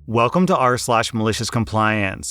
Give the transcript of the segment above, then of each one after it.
Welcome to r/Malicious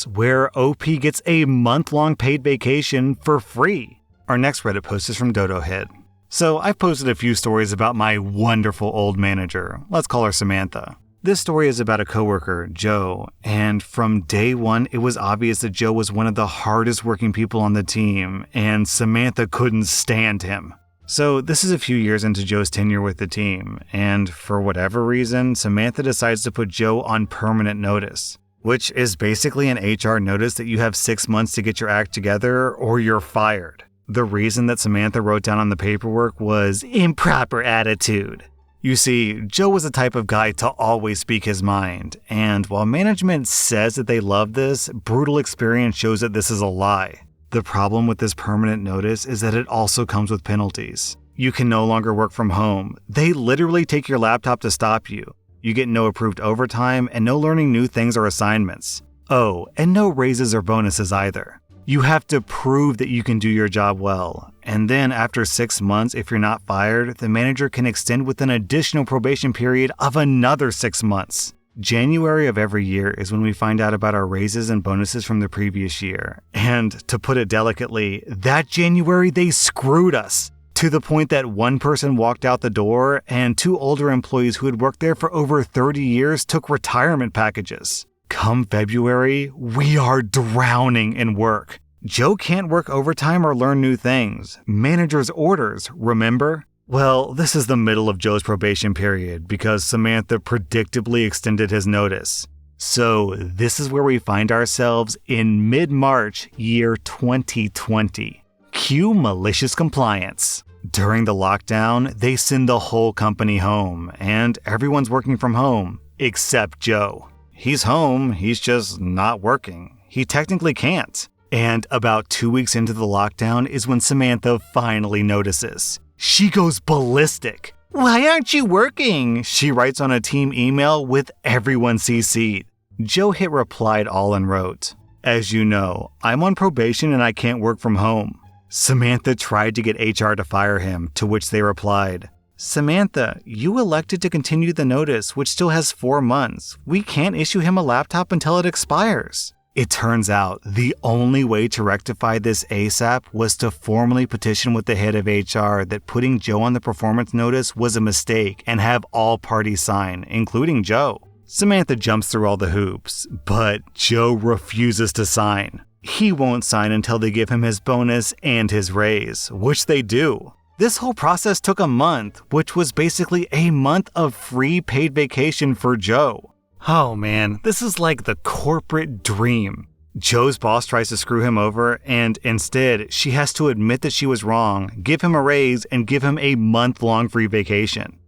where OP gets a month-long paid vacation for free. Our next Reddit post is from DodoHit. So I've posted a few stories about my wonderful old manager. Let's call her Samantha. This story is about a coworker, Joe, and from day one it was obvious that Joe was one of the hardest working people on the team, and Samantha couldn't stand him. So this is a few years into Joe's tenure with the team, and for whatever reason, Samantha decides to put Joe on permanent notice, which is basically an HR notice that you have 6 months to get your act together or you're fired. The reason that Samantha wrote down on the paperwork was improper attitude. You see, Joe was the type of guy to always speak his mind, and while management says that they love this, brutal experience shows that this is a lie. The problem with this permanent notice is that it also comes with penalties. You can no longer work from home. They literally take your laptop to stop you. You get no approved overtime and no learning new things or assignments. Oh, and no raises or bonuses either. You have to prove that you can do your job well. And then after 6 months, if you're not fired, the manager can extend with an additional probation period of another 6 months. January of every year is when we find out about our raises and bonuses from the previous year. And to put it delicately, that January they screwed us to the point that one person walked out the door and 2 older employees who had worked there for over 30 years took retirement packages. Come February, we are drowning in work. Joe can't work overtime or learn new things. Manager's orders, remember? Well, this is the middle of Joe's probation period because Samantha predictably extended his notice. So this is where we find ourselves in mid-March, year 2020. Cue malicious compliance. During the lockdown, they send the whole company home, and everyone's working from home, except Joe. He's home, he's just not working. He technically can't. And about 2 weeks into the lockdown is when Samantha finally notices. She goes ballistic. "Why aren't you working?" she writes on a team email with everyone CC'd. Joe hit replied all and wrote, "As you know, I'm on probation and I can't work from home." Samantha tried to get HR to fire him, to which they replied, "Samantha, you elected to continue the notice, which still has 4 months. We can't issue him a laptop until it expires." It turns out the only way to rectify this ASAP was to formally petition with the head of HR that putting Joe on the performance notice was a mistake and have all parties sign, including Joe. Samantha jumps through all the hoops, but Joe refuses to sign. He won't sign until they give him his bonus and his raise, which they do. This whole process took a month, which was basically a month of free paid vacation for Joe. Oh man, this is like the corporate dream. Joe's boss tries to screw him over, and instead, she has to admit that she was wrong, give him a raise, and give him a month-long free vacation.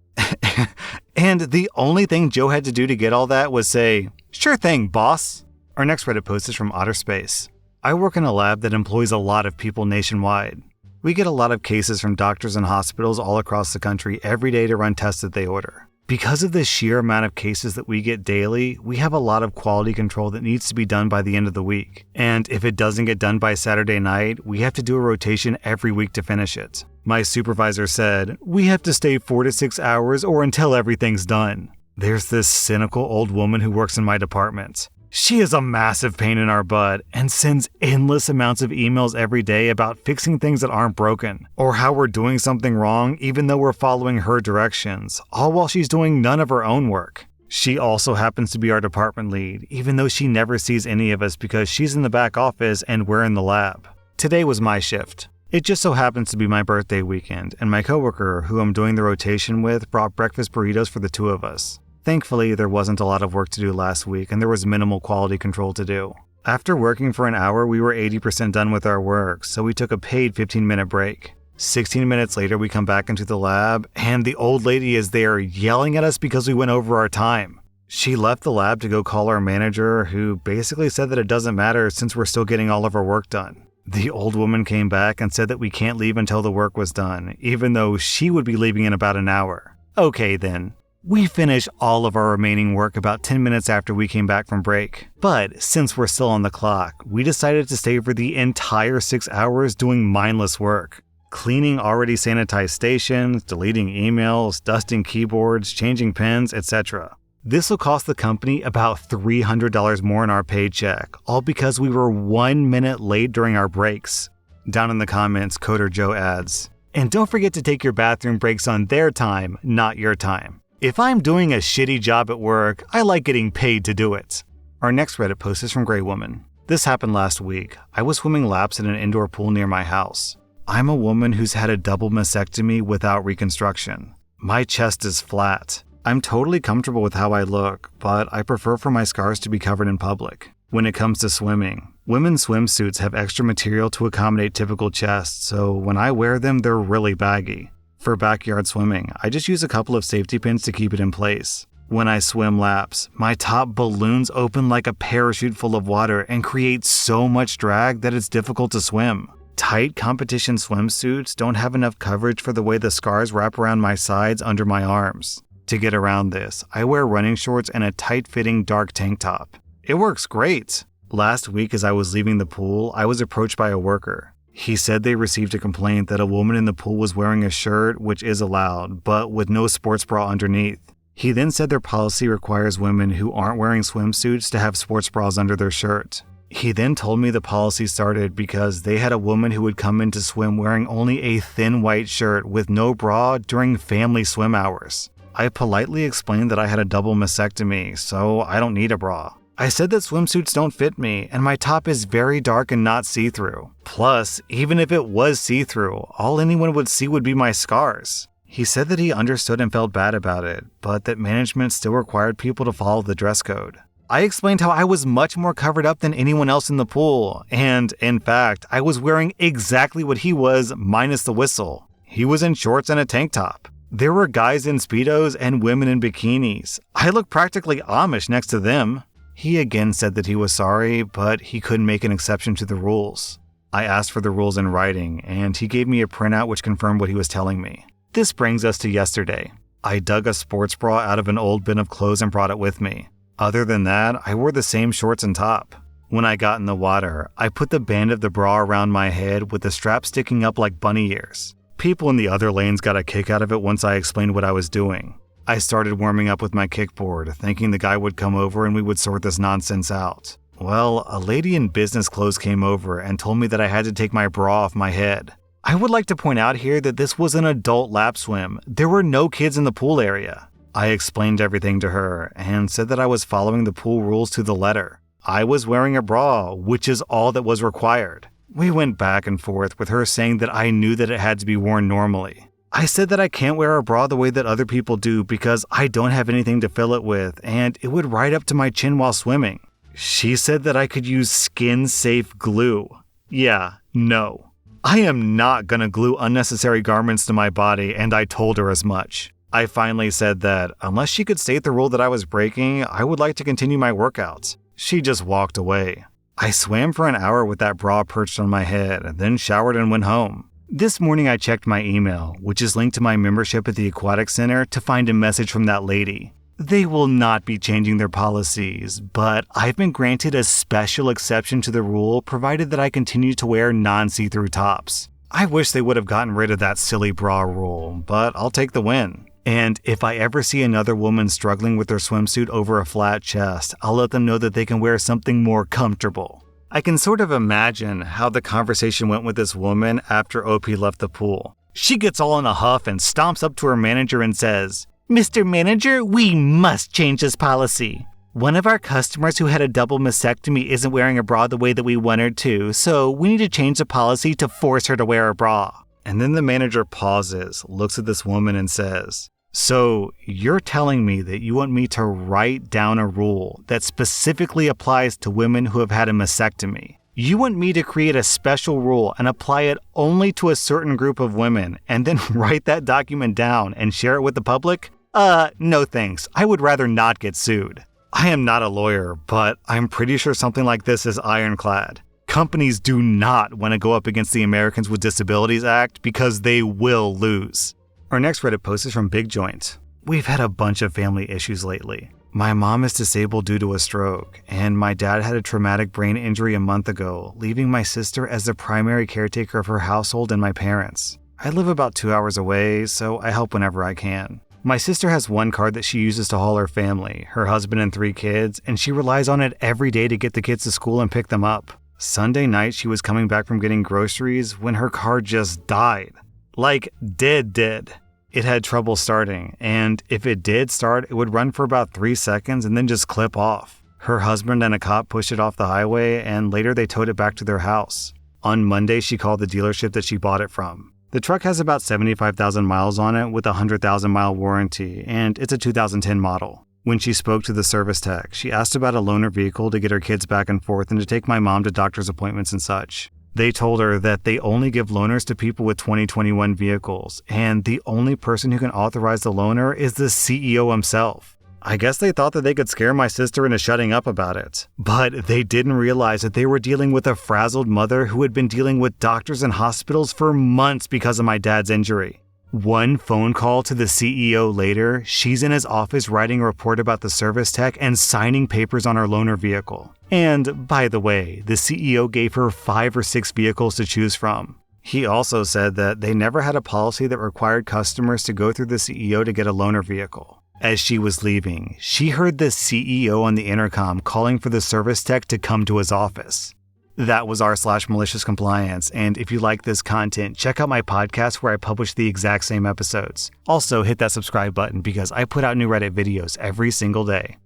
And the only thing Joe had to do to get all that was say, "Sure thing, boss." Our next Reddit post is from OtterSpace. I work in a lab that employs a lot of people nationwide. We get a lot of cases from doctors and hospitals all across the country every day to run tests that they order. Because of the sheer amount of cases that we get daily, we have a lot of quality control that needs to be done by the end of the week. And if it doesn't get done by Saturday night, we have to do a rotation every week to finish it. My supervisor said, "We have to stay 4 to 6 hours or until everything's done." There's this cynical old woman who works in my department. She is a massive pain in our butt and sends endless amounts of emails every day about fixing things that aren't broken, or how we're doing something wrong even though we're following her directions, all while she's doing none of her own work. She also happens to be our department lead, even though she never sees any of us because she's in the back office and we're in the lab. Today was my shift. It just so happens to be my birthday weekend, and my coworker, who I'm doing the rotation with, brought breakfast burritos for the 2 of us. Thankfully, there wasn't a lot of work to do last week, and there was minimal quality control to do. After working for an hour, we were 80% done with our work, so we took a paid 15-minute break. 16 minutes later, we come back into the lab, and the old lady is there yelling at us because we went over our time. She left the lab to go call our manager, who basically said that it doesn't matter since we're still getting all of our work done. The old woman came back and said that we can't leave until the work was done, even though she would be leaving in about an hour. Okay then. We finished all of our remaining work about 10 minutes after we came back from break. But since we're still on the clock, we decided to stay for the entire 6 hours doing mindless work. Cleaning already sanitized stations, deleting emails, dusting keyboards, changing pens, etc. This will cost the company about $300 more in our paycheck, all because we were 1 minute late during our breaks. Down in the comments, Coder Joe adds, and don't forget to take your bathroom breaks on their time, not your time. If I'm doing a shitty job at work, I like getting paid to do it. Our next Reddit post is from Grey Woman. This happened last week. I was swimming laps in an indoor pool near my house. I'm a woman who's had a double mastectomy without reconstruction. My chest is flat. I'm totally comfortable with how I look, but I prefer for my scars to be covered in public. When it comes to swimming, women's swimsuits have extra material to accommodate typical chests, so when I wear them, they're really baggy. For backyard swimming, I just use a couple of safety pins to keep it in place. When I swim laps, my top balloons open like a parachute full of water and create so much drag that it's difficult to swim. Tight competition swimsuits don't have enough coverage for the way the scars wrap around my sides under my arms. To get around this, I wear running shorts and a tight-fitting dark tank top. It works great. Last week as I was leaving the pool, I was approached by a worker. He said they received a complaint that a woman in the pool was wearing a shirt, which is allowed, but with no sports bra underneath. He then said their policy requires women who aren't wearing swimsuits to have sports bras under their shirt. He then told me the policy started because they had a woman who would come in to swim wearing only a thin white shirt with no bra during family swim hours. I politely explained that I had a double mastectomy, so I don't need a bra. I said that swimsuits don't fit me, and my top is very dark and not see-through. Plus, even if it was see-through, all anyone would see would be my scars. He said that he understood and felt bad about it, but that management still required people to follow the dress code. I explained how I was much more covered up than anyone else in the pool, and, in fact, I was wearing exactly what he was, minus the whistle. He was in shorts and a tank top. There were guys in Speedos and women in bikinis. I looked practically Amish next to them. He again said that he was sorry, but he couldn't make an exception to the rules. I asked for the rules in writing, and he gave me a printout which confirmed what he was telling me. This brings us to yesterday. I dug a sports bra out of an old bin of clothes and brought it with me. Other than that, I wore the same shorts and top. When I got in the water, I put the band of the bra around my head with the strap sticking up like bunny ears. People in the other lanes got a kick out of it once I explained what I was doing. I started warming up with my kickboard, thinking the guy would come over and we would sort this nonsense out. Well, a lady in business clothes came over and told me that I had to take my bra off my head. I would like to point out here that this was an adult lap swim. There were no kids in the pool area. I explained everything to her and said that I was following the pool rules to the letter. I was wearing a bra, which is all that was required. We went back and forth with her saying that I knew that it had to be worn normally. I said that I can't wear a bra the way that other people do because I don't have anything to fill it with and it would ride up to my chin while swimming. She said that I could use skin-safe glue. Yeah, no. I am not gonna glue unnecessary garments to my body, and I told her as much. I finally said that unless she could state the rule that I was breaking, I would like to continue my workouts. She just walked away. I swam for an hour with that bra perched on my head, and then showered and went home. This morning I checked my email, which is linked to my membership at the Aquatic Center, to find a message from that lady. They will not be changing their policies, but I've been granted a special exception to the rule provided that I continue to wear non-see-through tops. I wish they would have gotten rid of that silly bra rule, but I'll take the win. And if I ever see another woman struggling with their swimsuit over a flat chest, I'll let them know that they can wear something more comfortable. I can sort of imagine how the conversation went with this woman after OP left the pool. She gets all in a huff and stomps up to her manager and says, "Mr. Manager, we must change this policy. One of our customers who had a double mastectomy isn't wearing a bra the way that we want her to, so we need to change the policy to force her to wear a bra." And then the manager pauses, looks at this woman and says, "So you're telling me that you want me to write down a rule that specifically applies to women who have had a mastectomy? You want me to create a special rule and apply it only to a certain group of women and then write that document down and share it with the public? No thanks. I would rather not get sued." I am not a lawyer, but I'm pretty sure something like this is ironclad. Companies do not want to go up against the Americans with Disabilities Act because they will lose. Our next Reddit post is from Big Joint. We've had a bunch of family issues lately. My mom is disabled due to a stroke, and my dad had a traumatic brain injury a month ago, leaving my sister as the primary caretaker of her household and my parents. I live about 2 hours away, so I help whenever I can. My sister has one card that she uses to haul her family, her husband and 3 kids, and she relies on it every day to get the kids to school and pick them up. Sunday night, she was coming back from getting groceries when her card just died. Like, dead. It had trouble starting, and if it did start, it would run for about 3 seconds and then just clip off. Her husband and a cop pushed it off the highway, and later they towed it back to their house. On Monday, she called the dealership that she bought it from. The truck has about 75,000 miles on it with a 100,000-mile warranty, and it's a 2010 model. When she spoke to the service tech, she asked about a loaner vehicle to get her kids back and forth and to take my mom to doctor's appointments and such. They told her that they only give loaners to people with 2021 vehicles, and the only person who can authorize the loaner is the CEO himself. I guess they thought that they could scare my sister into shutting up about it. But they didn't realize that they were dealing with a frazzled mother who had been dealing with doctors and hospitals for months because of my dad's injury. One phone call to the CEO later, she's in his office writing a report about the service tech and signing papers on her loaner vehicle. And by the way, the CEO gave her 5 or 6 vehicles to choose from. He also said that they never had a policy that required customers to go through the CEO to get a loaner vehicle. As she was leaving, she heard the CEO on the intercom calling for the service tech to come to his office. That was r/malicious-compliance, and if you like this content, check out my podcast where I publish the exact same episodes. Also, hit that subscribe button because I put out new Reddit videos every single day.